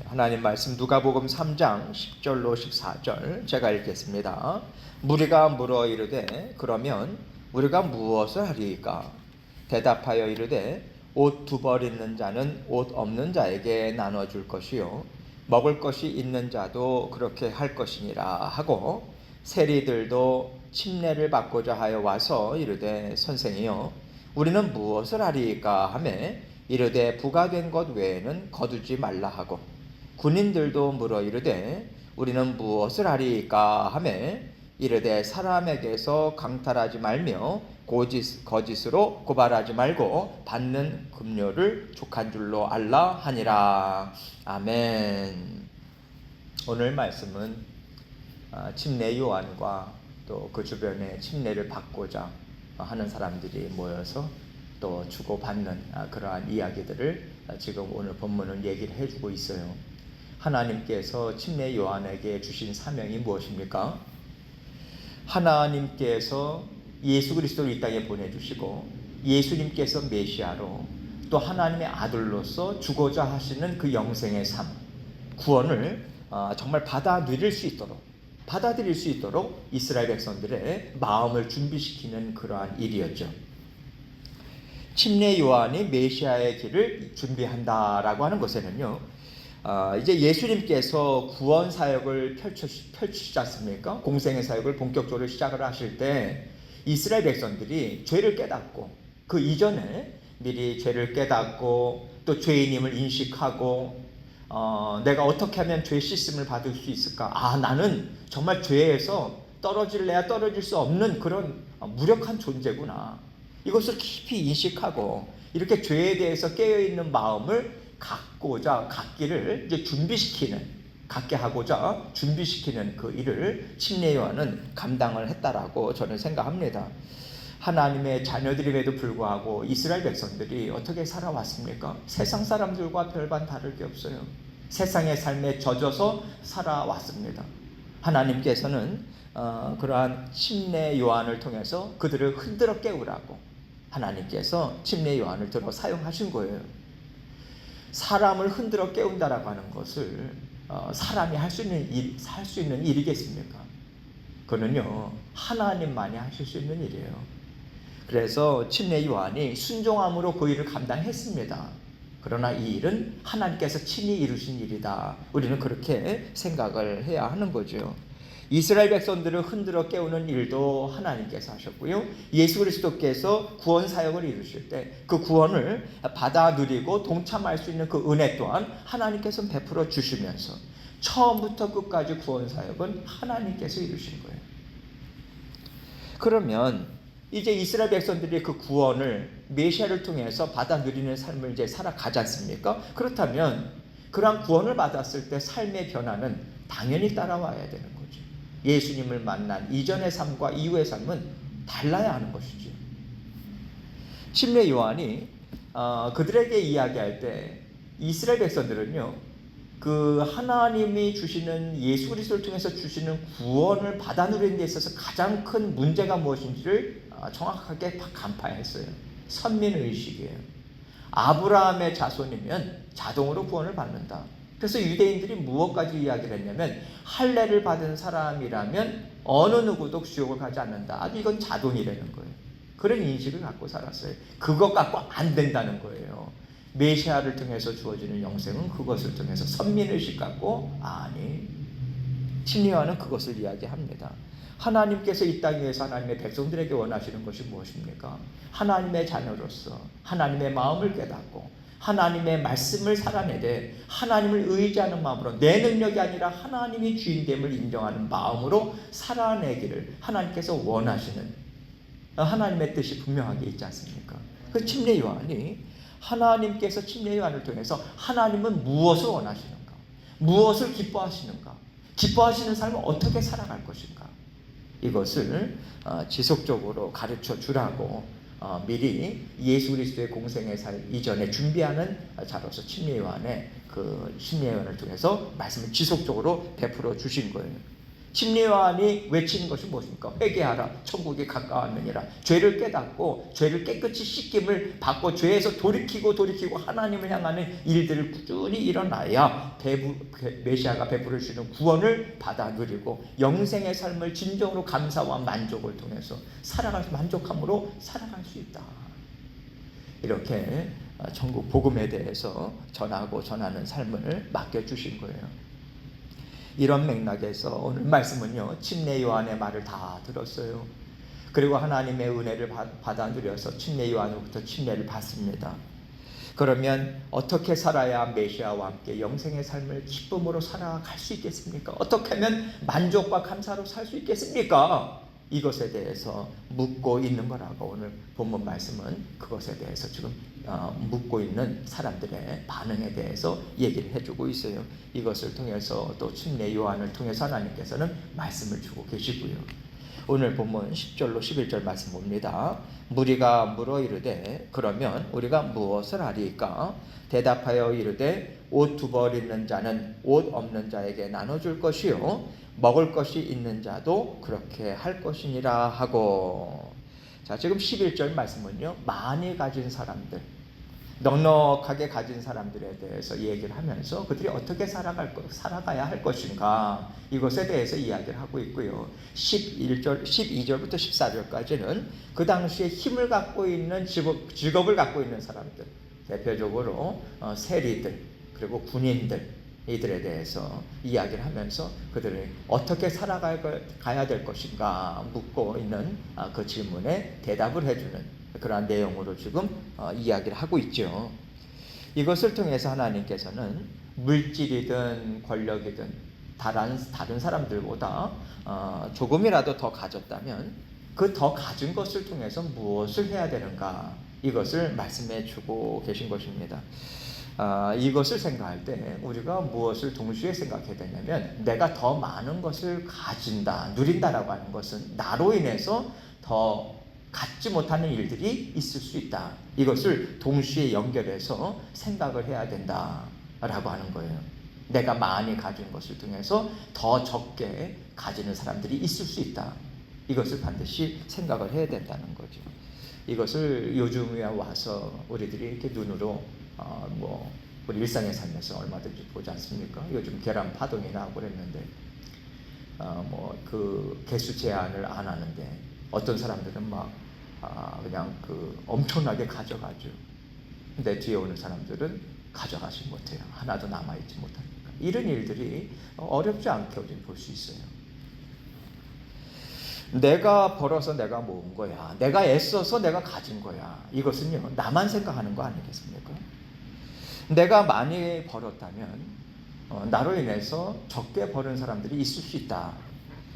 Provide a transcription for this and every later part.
하나님 말씀 누가복음 3장 10절로 14절 제가 읽겠습니다. 무리가 물어 이르되 그러면 우리가 무엇을 하리이까? 대답하여 이르되 옷 두 벌 있는 자는 옷 없는 자에게 나눠줄 것이요 먹을 것이 있는 자도 그렇게 할 것이니라 하고 세리들도 침례를 받고자 하여 와서 이르되 선생이여 우리는 무엇을 하리이까 하매 이르되 부가된 것 외에는 거두지 말라 하고 군인들도 물어 이르되 우리는 무엇을 하리이까 하매 이르되 사람에게서 강탈하지 말며 거짓으로 고발하지 말고 받는 급료를 족한 줄로 알라 하니라. 아멘. 오늘 말씀은 침례 요한과 또 그 주변에 침례를 받고자 하는 사람들이 모여서 또 주고받는 그러한 이야기들을 지금 오늘 본문은 얘기를 해주고 있어요. 하나님께서 침례 요한에게 주신 사명이 무엇입니까? 하나님께서 예수 그리스도를 이 땅에 보내주시고 예수님께서 메시아로 또 하나님의 아들로서 주고자 하시는 그 영생의 삶, 구원을 정말 받아들일 수 있도록 이스라엘 백성들의 마음을 준비시키는 그러한 일이었죠. 침례 요한이 메시아의 길을 준비한다라고 하는 것에는요, 이제 예수님께서 구원 사역을 펼치지 않습니까? 공생의 사역을 본격적으로 시작을 하실 때 이스라엘 백성들이 죄를 깨닫고 그 이전에 미리 죄를 깨닫고 또 죄인임을 인식하고 내가 어떻게 하면 죄 씻음을 받을 수 있을까? 나는 정말 죄에서 떨어질래야 떨어질 수 없는 그런 무력한 존재구나. 이것을 깊이 인식하고 이렇게 죄에 대해서 깨어있는 마음을 갖기를 이제 갖게 하고자 준비시키는 그 일을 침례 요한은 감당을 했다라고 저는 생각합니다. 하나님의 자녀들임에도 불구하고 이스라엘 백성들이 어떻게 살아왔습니까? 세상 사람들과 별반 다를 게 없어요. 세상의 삶에 젖어서 살아왔습니다. 하나님께서는 그러한 침례 요한을 통해서 그들을 흔들어 깨우라고 하나님께서 침례 요한을 들어 사용하신 거예요. 사람을 흔들어 깨운다라고 하는 것을 사람이 할 수 있는 일이겠습니까? 그거는요, 하나님만이 하실 수 있는 일이에요. 그래서 침례 요한이 순종함으로 그 일을 감당했습니다. 그러나 이 일은 하나님께서 친히 이루신 일이다. 우리는 그렇게 생각을 해야 하는 거죠. 이스라엘 백성들을 흔들어 깨우는 일도 하나님께서 하셨고요. 예수 그리스도께서 구원 사역을 이루실 때 그 구원을 받아 누리고 동참할 수 있는 그 은혜 또한 하나님께서 베풀어 주시면서 처음부터 끝까지 구원 사역은 하나님께서 이루신 거예요. 그러면 이제 이스라엘 백성들이 그 구원을 메시아를 통해서 받아 누리는 삶을 이제 살아가지 않습니까? 그렇다면 그러한 구원을 받았을 때 삶의 변화는 당연히 따라와야 되는 거죠. 예수님을 만난 이전의 삶과 이후의 삶은 달라야 하는 것이죠. 침례 요한이 그들에게 이야기할 때 이스라엘 백성들은요, 그 하나님이 주시는 예수 그리스도를 통해서 주시는 구원을 받아 누리는 데 있어서 가장 큰 문제가 무엇인지를 정확하게 간파했어요. 선민의식이에요. 아브라함의 자손이면 자동으로 구원을 받는다. 그래서 유대인들이 무엇까지 이야기를 했냐면 할례를 받은 사람이라면 어느 누구도 지옥을 가지 않는다. 이건 자동이라는 거예요. 그런 인식을 갖고 살았어요. 그것 갖고 안 된다는 거예요. 메시아를 통해서 주어지는 영생은 그것을 통해서 선민의식 갖고 침례 요한은 그것을 이야기합니다. 하나님께서 이 땅 위에서 하나님의 백성들에게 원하시는 것이 무엇입니까? 하나님의 자녀로서 하나님의 마음을 깨닫고 하나님의 말씀을 살아내되 하나님을 의지하는 마음으로 내 능력이 아니라 하나님이 주인됨을 인정하는 마음으로 살아내기를 하나님께서 원하시는 하나님의 뜻이 분명하게 있지 않습니까? 그 침례 요한이 하나님께서 침례 요한을 통해서 하나님은 무엇을 원하시는가? 무엇을 기뻐하시는가? 기뻐하시는 삶을 어떻게 살아갈 것인가? 이것을 지속적으로 가르쳐 주라고 미리 예수 그리스도의 공생의 살 이전에 준비하는 자로서 침례 요한의 그 침례 요한을 통해서 말씀을 지속적으로 베풀어 주신 거예요. 침례 요한이 외치는 것이 무엇입니까? 회개하라, 천국이 가까웠느니라. 죄를 깨닫고 죄를 깨끗이 씻김을 받고 죄에서 돌이키고 하나님을 향하는 일들을 꾸준히 일어나야 메시아가 베풀어 주시는 구원을 받아 누리고 영생의 삶을 진정으로 감사와 만족을 통해서 만족함으로 살아갈 수 있다. 이렇게 천국 복음에 대해서 전하는 삶을 맡겨주신 거예요. 이런 맥락에서 오늘 말씀은요, 침례 요한의 말을 다 들었어요. 그리고 하나님의 은혜를 받아 누려서 침례 요한으로부터 침례를 받습니다. 그러면 어떻게 살아야 메시아와 함께 영생의 삶을 기쁨으로 살아갈 수 있겠습니까? 어떻게 하면 만족과 감사로 살 수 있겠습니까? 이것에 대해서 묻고 있는 거라고 오늘 본문 말씀은 그것에 대해서 지금 묻고 있는 사람들의 반응에 대해서 얘기를 해주고 있어요. 이것을 통해서 또 침례 요한을 통해서 하나님께서는 말씀을 주고 계시고요. 오늘 본문 10절로 11절 말씀 봅니다. 무리가 물어 이르되 그러면 우리가 무엇을 하리까? 대답하여 이르되 옷 두 벌 있는 자는 옷 없는 자에게 나눠줄 것이요 먹을 것이 있는 자도 그렇게 할 것이니라 하고. 자, 지금 11절 말씀은요, 많이 가진 사람들, 넉넉하게 가진 사람들에 대해서 얘기를 하면서 그들이 어떻게 살아가야 할 것인가, 이것에 대해서 이야기를 하고 있고요. 12절부터 14절까지는 그 당시에 힘을 갖고 있는 직업을 갖고 있는 사람들, 대표적으로 세리들, 그리고 군인들, 이들에 대해서 이야기를 하면서 그들이 어떻게 살아가야 될 것인가 묻고 있는 그 질문에 대답을 해주는 그러한 내용으로 지금 이야기를 하고 있죠. 이것을 통해서 하나님께서는 물질이든 권력이든 다른 사람들보다 조금이라도 더 가졌다면 그 더 가진 것을 통해서 무엇을 해야 되는가, 이것을 말씀해 주고 계신 것입니다. 이것을 생각할 때 우리가 무엇을 동시에 생각해야 되냐면, 내가 더 많은 것을 가진다, 누린다라고 하는 것은 나로 인해서 더 갖지 못하는 일들이 있을 수 있다. 이것을 동시에 연결해서 생각을 해야 된다라고 하는 거예요. 내가 많이 가진 것을 통해서 더 적게 가지는 사람들이 있을 수 있다. 이것을 반드시 생각을 해야 된다는 거죠. 이것을 요즘에 와서 우리들이 이렇게 눈으로 우리 일상의 삶에서 얼마든지 보지 않습니까? 요즘 계란 파동이 나고 그랬는데 그 개수 제한을 안 하는데 어떤 사람들은 그냥 엄청나게 가져가죠. 근데 뒤에 오는 사람들은 가져가지 못해요. 하나도 남아있지 못합니다. 이런 일들이 어렵지 않게 우리는 볼 수 있어요. 내가 벌어서 내가 모은 거야, 내가 애써서 내가 가진 거야, 이것은요, 나만 생각하는 거 아니겠습니까? 내가 많이 벌었다면 나로 인해서 적게 버는 사람들이 있을 수 있다.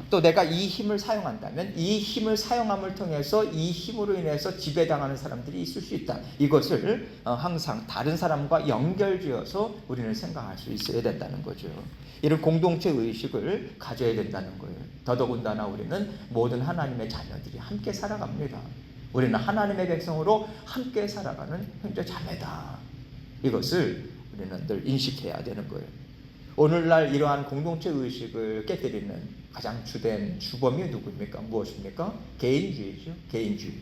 또 내가 이 힘을 사용한다면 이 힘을 사용함을 통해서 이 힘으로 인해서 지배당하는 사람들이 있을 수 있다. 이것을 항상 다른 사람과 연결지어서 우리는 생각할 수 있어야 된다는 거죠. 이런 공동체 의식을 가져야 된다는 거예요. 더더군다나 우리는 모든 하나님의 자녀들이 함께 살아갑니다. 우리는 하나님의 백성으로 함께 살아가는 형제 자매다. 이것을 우리는 늘 인식해야 되는 거예요. 오늘날 이러한 공동체 의식을 깨뜨리는 가장 주된 주범이 누구입니까? 무엇입니까? 개인주의죠. 개인주의.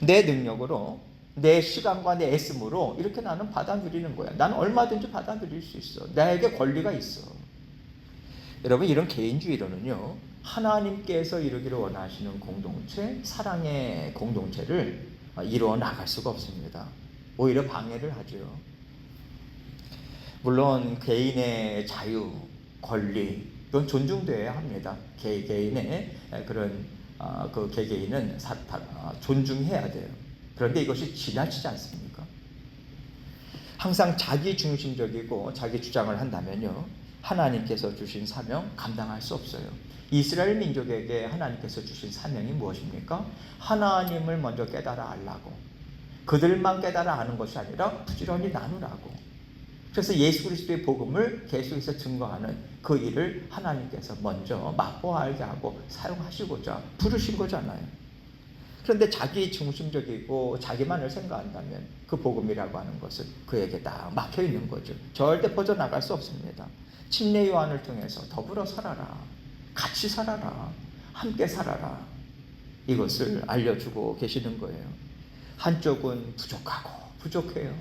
내 능력으로, 내 시간과 내 애씀으로 이렇게 나는 받아들이는 거야. 나는 얼마든지 받아들일 수 있어. 나에게 권리가 있어. 여러분, 이런 개인주의로는요, 하나님께서 이루기를 원하시는 공동체, 사랑의 공동체를 이루어 나갈 수가 없습니다. 오히려 방해를 하죠. 물론 개인의 자유, 권리, 이건 존중되어야 합니다. 개인의 그런 그 개개인은 존중해야 돼요. 그런데 이것이 지나치지 않습니까? 항상 자기 중심적이고 자기 주장을 한다면요, 하나님께서 주신 사명 감당할 수 없어요. 이스라엘 민족에게 하나님께서 주신 사명이 무엇입니까? 하나님을 먼저 깨달아 알라고, 그들만 깨달아 아는 것이 아니라 부지런히 나누라고. 그래서 예수 그리스도의 복음을 계속해서 증거하는 그 일을 하나님께서 먼저 맛보아 알게 하고 사용하시고자 부르신 거잖아요. 그런데 자기 중심적이고 자기만을 생각한다면 그 복음이라고 하는 것은 그에게 다 막혀 있는 거죠. 절대 퍼져나갈 수 없습니다. 침례 요한을 통해서 더불어 살아라. 같이 살아라. 함께 살아라. 이것을 알려주고 계시는 거예요. 한쪽은 부족해요.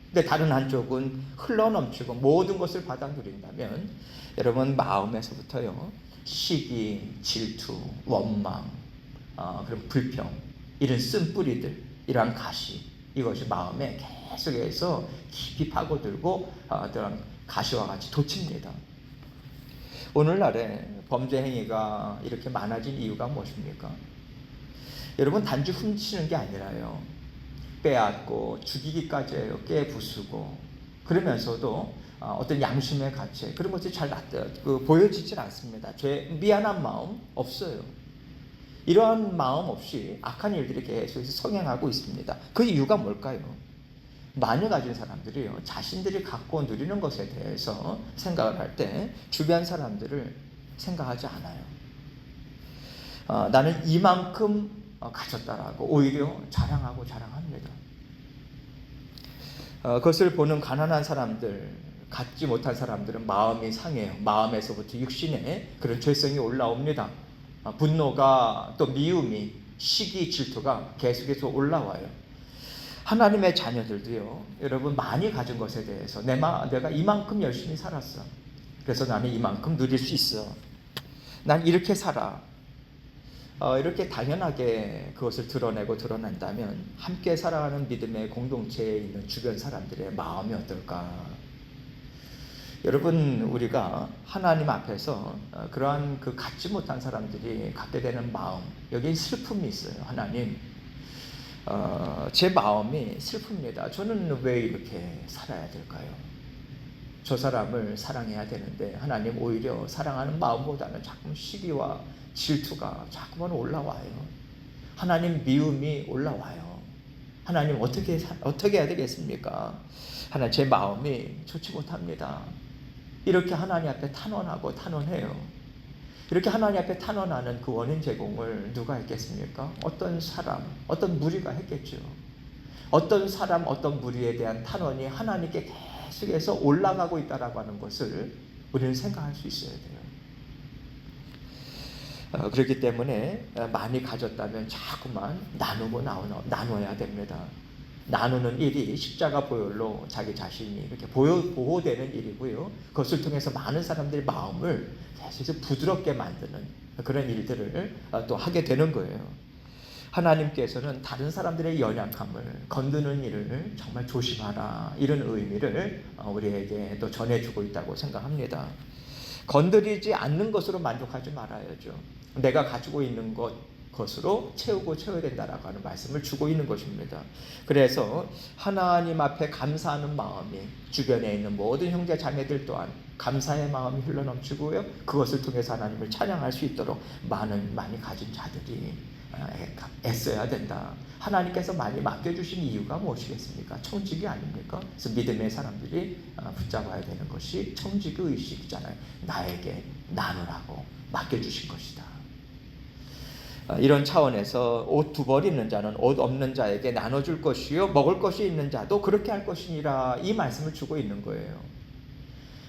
근데 다른 한쪽은 흘러넘치고 모든 것을 받아 누린다면 여러분 마음에서부터요. 시기, 질투, 원망, 그런 불평, 이런 쓴뿌리들, 이러한 가시, 이것이 마음에 계속해서 깊이 파고들고 어떤 가시와 같이 돋칩니다. 오늘날에 범죄 행위가 이렇게 많아진 이유가 무엇입니까? 여러분 단지 훔치는 게 아니라요. 빼앗고 죽이기까지 해요. 깨부수고 그러면서도 어떤 양심의 가치 그런 것들이 잘 보여지질 않습니다. 미안한 마음 없어요. 이러한 마음 없이 악한 일들이 계속해서 성행하고 있습니다. 그 이유가 뭘까요? 많이 가진 사람들이요. 자신들이 갖고 누리는 것에 대해서 생각을 할 때 주변 사람들을 생각하지 않아요. 나는 이만큼 가졌다라고 오히려 자랑합니다. 그것을 보는 가난한 사람들, 갖지 못한 사람들은 마음이 상해요. 마음에서부터 육신에 그런 죄성이 올라옵니다. 분노가 또 미움이 시기 질투가 계속해서 올라와요. 하나님의 자녀들도요. 여러분 많이 가진 것에 대해서 내가 이만큼 열심히 살았어. 그래서 나는 이만큼 누릴 수 있어. 난 이렇게 살아. 이렇게 당연하게 그것을 드러낸다면 함께 살아가는 믿음의 공동체에 있는 주변 사람들의 마음이 어떨까? 여러분 우리가 하나님 앞에서 그러한 그 갖지 못한 사람들이 갖게 되는 마음, 여기 슬픔이 있어요. 하나님, 제 마음이 슬픕니다. 저는 왜 이렇게 살아야 될까요? 저 사람을 사랑해야 되는데 하나님 오히려 사랑하는 마음보다는 자꾸 시기와 질투가 자꾸만 올라와요. 하나님 미움이 올라와요. 하나님 어떻게 해야 되겠습니까? 하나님 제 마음이 좋지 못합니다. 이렇게 하나님 앞에 탄원해요. 이렇게 하나님 앞에 탄원하는 그 원인 제공을 누가 했겠습니까? 어떤 사람, 어떤 무리가 했겠죠. 어떤 사람, 어떤 무리에 대한 탄원이 하나님께 계속해서 올라가고 있다라고 하는 것을 우리는 생각할 수 있어야 돼요. 그렇기 때문에 많이 가졌다면 자꾸만 나눠야 됩니다. 나누는 일이 십자가 보혈로 자기 자신이 이렇게 보호되는 일이고요. 그것을 통해서 많은 사람들의 마음을 계속 부드럽게 만드는 그런 일들을 또 하게 되는 거예요. 하나님께서는 다른 사람들의 연약함을 건드는 일을 정말 조심하라, 이런 의미를 우리에게 또 전해주고 있다고 생각합니다. 건드리지 않는 것으로 만족하지 말아야죠. 내가 가지고 있는 것으로 채워야 된다라고 하는 말씀을 주고 있는 것입니다. 그래서 하나님 앞에 감사하는 마음이 주변에 있는 모든 형제 자매들 또한 감사의 마음이 흘러넘치고요. 그것을 통해서 하나님을 찬양할 수 있도록 많이 가진 자들이 애써야 된다. 하나님께서 많이 맡겨주신 이유가 무엇이겠습니까? 청지기 아닙니까? 그래서 믿음의 사람들이 붙잡아야 되는 것이 청지기 의식이잖아요. 나에게 나누라고 맡겨주신 것이다. 이런 차원에서 옷 2벌 있는 자는 옷 없는 자에게 나눠줄 것이요 먹을 것이 있는 자도 그렇게 할 것이니라, 이 말씀을 주고 있는 거예요.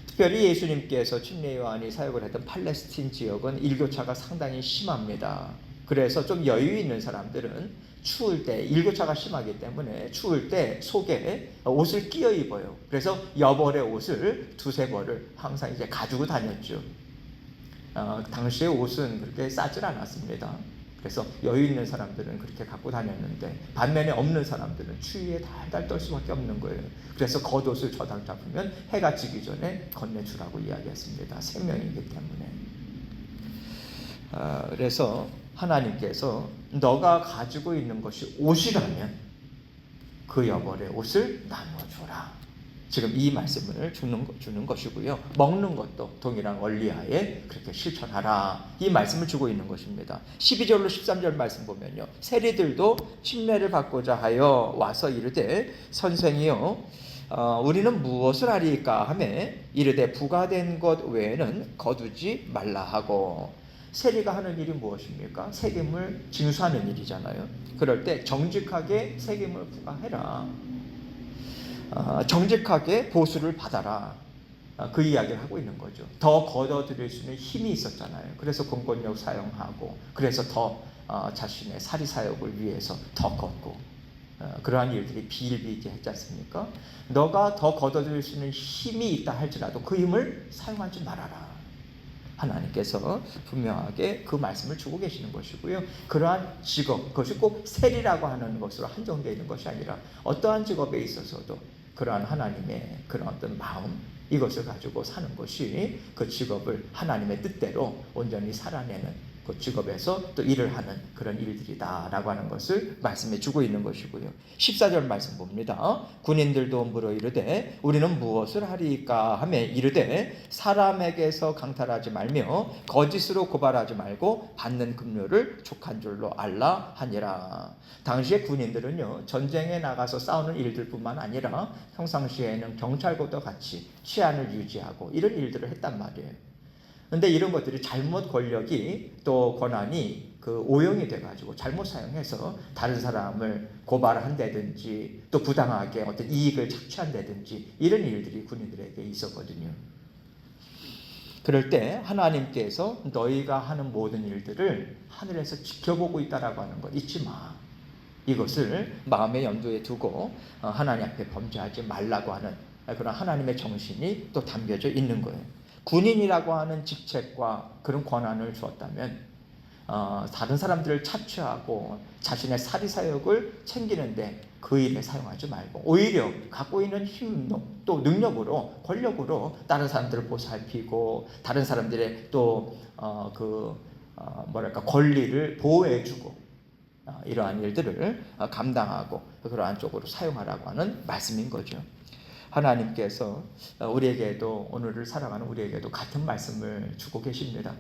특별히 예수님께서 침례 요한이 사역을 했던 팔레스틴 지역은 일교차가 상당히 심합니다. 그래서 좀 여유 있는 사람들은 추울 때, 일교차가 심하기 때문에 추울 때 속에 옷을 끼어 입어요. 그래서 여벌의 옷을 2-3벌을 항상 이제 가지고 다녔죠. 당시의 옷은 그렇게 싸질 않았습니다. 그래서 여유 있는 사람들은 그렇게 갖고 다녔는데 반면에 없는 사람들은 추위에 달달 떨 수밖에 없는 거예요. 그래서 겉옷을 저당 잡으면 해가 지기 전에 건네주라고 이야기했습니다. 생명이기 때문에. 그래서 하나님께서 너가 가지고 있는 것이 옷이라면 그 여벌의 옷을 나눠줘라. 지금 이 말씀을 주는 것이고요. 먹는 것도 동일한 원리하에 그렇게 실천하라. 이 말씀을 주고 있는 것입니다. 12절로 13절 말씀 보면요. 세리들도 침례를 받고자 하여 와서 이르되 선생이요 우리는 무엇을 하리까 하매 이르되 부과된 것 외에는 거두지 말라 하고. 세리가 하는 일이 무엇입니까? 세금을 징수하는 일이잖아요. 그럴 때 정직하게 세금을 부과해라. 정직하게 보수를 받아라. 그 이야기를 하고 있는 거죠. 더 걷어들일 수 있는 힘이 있었잖아요. 그래서 공권력 사용하고, 그래서 더 자신의 사리 사역을 위해서 더 걷고, 그러한 일들이 비일비재했지 않습니까? 너가 더 걷어들일 수 있는 힘이 있다 할지라도 그 힘을 사용하지 말아라. 하나님께서 분명하게 그 말씀을 주고 계시는 것이고요. 그러한 직업, 그것이 꼭 세리라고 하는 것으로 한정되어 있는 것이 아니라 어떠한 직업에 있어서도 그러한 하나님의 그런 어떤 마음, 이것을 가지고 사는 것이 그 직업을 하나님의 뜻대로 온전히 살아내는 그 직업에서 또 일을 하는 그런 일들이다라고 하는 것을 말씀해 주고 있는 것이고요. 14절 말씀 봅니다. 군인들도 물어 이르되 우리는 무엇을 하리까 하매 이르되 사람에게서 강탈하지 말며 거짓으로 고발하지 말고 받는 급료를 족한 줄로 알라 하니라. 당시의 군인들은요, 전쟁에 나가서 싸우는 일들뿐만 아니라 평상시에는 경찰과도 같이 치안을 유지하고 이런 일들을 했단 말이에요. 근데 이런 것들이 잘못 권력이 또 권한이 그 오용이 돼가지고 잘못 사용해서 다른 사람을 고발한다든지 또 부당하게 어떤 이익을 착취한다든지 이런 일들이 군인들에게 있었거든요. 그럴 때 하나님께서 너희가 하는 모든 일들을 하늘에서 지켜보고 있다라고 하는 것 잊지 마. 이것을 마음의 염두에 두고 하나님 앞에 범죄하지 말라고 하는 그런 하나님의 정신이 또 담겨져 있는 거예요. 군인이라고 하는 직책과 그런 권한을 주었다면 다른 사람들을 착취하고 자신의 사리사욕을 챙기는데 그 일에 사용하지 말고 오히려 갖고 있는 힘, 또 능력으로, 권력으로 다른 사람들을 보살피고 다른 사람들의 또 권리를 보호해주고 이러한 일들을 감당하고 그러한 쪽으로 사용하라고 하는 말씀인 거죠. 하나님께서 우리에게도, 오늘을 살아가는 우리에게도 같은 말씀을 주고 계십니다.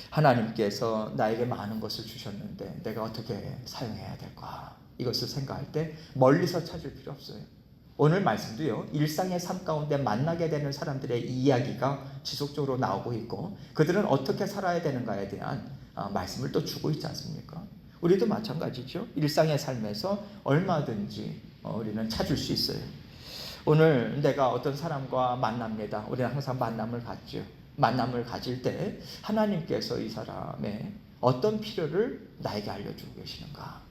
하나님께서 나에게 많은 것을 주셨는데 내가 어떻게 사용해야 될까? 이것을 생각할 때 멀리서 찾을 필요 없어요. 오늘 말씀도요, 일상의 삶 가운데 만나게 되는 사람들의 이야기가 지속적으로 나오고 있고 그들은 어떻게 살아야 되는가에 대한 말씀을 또 주고 있지 않습니까? 우리도 마찬가지죠. 일상의 삶에서 얼마든지 우리는 찾을 수 있어요. 오늘 내가 어떤 사람과 만납니다. 우리는 항상 만남을 갖죠. 만남을 가질 때 하나님께서 이 사람의 어떤 필요를 나에게 알려주고 계시는가,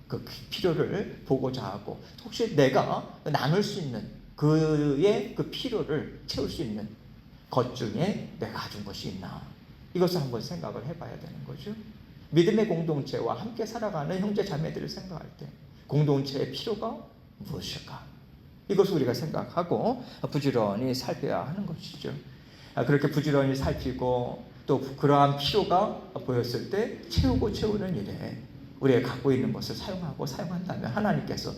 그 필요를 보고자 하고 혹시 내가 나눌 수 있는 그의 그 필요를 채울 수 있는 것 중에 내가 가진 것이 있나, 이것을 한번 생각을 해봐야 되는 거죠. 믿음의 공동체와 함께 살아가는 형제 자매들을 생각할 때 공동체의 필요가 무엇일까? 이것을 우리가 생각하고 부지런히 살펴야 하는 것이죠. 그렇게 부지런히 살피고 또 그러한 필요가 보였을 때 채우는 일에 우리가 갖고 있는 것을 사용한다면 하나님께서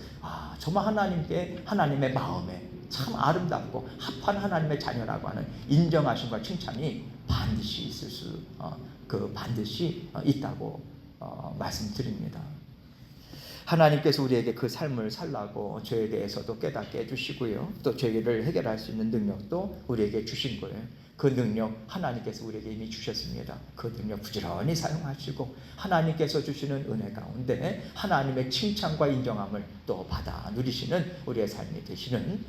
정말 하나님의 마음에 참 아름답고 합한 하나님의 자녀라고 하는 인정하심과 칭찬이 반드시 있다고 말씀드립니다. 하나님께서 우리에게 그 삶을 살라고 죄에 대해서도 깨닫게 해주시고요. 또 죄를 해결할 수 있는 능력도 우리에게 주신 거예요. 그 능력 하나님께서 우리에게 이미 주셨습니다. 그 능력 부지런히 사용하시고 하나님께서 주시는 은혜 가운데 하나님의 칭찬과 인정함을 또 받아 누리시는 우리의 삶이 되시는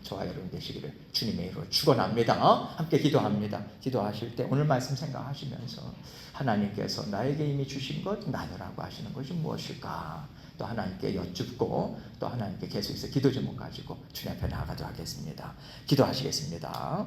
저와 여러분 되시기를 주님의 이름으로 축원합니다. 함께 기도합니다. 기도하실 때 오늘 말씀 생각하시면서 하나님께서 나에게 이미 주신 것 나누라고 하시는 것이 무엇일까? 또 하나님께 여쭙고 또 하나님께 계속해서 기도 제목 가지고 주님 앞에 나아가도록 하겠습니다. 기도하시겠습니다.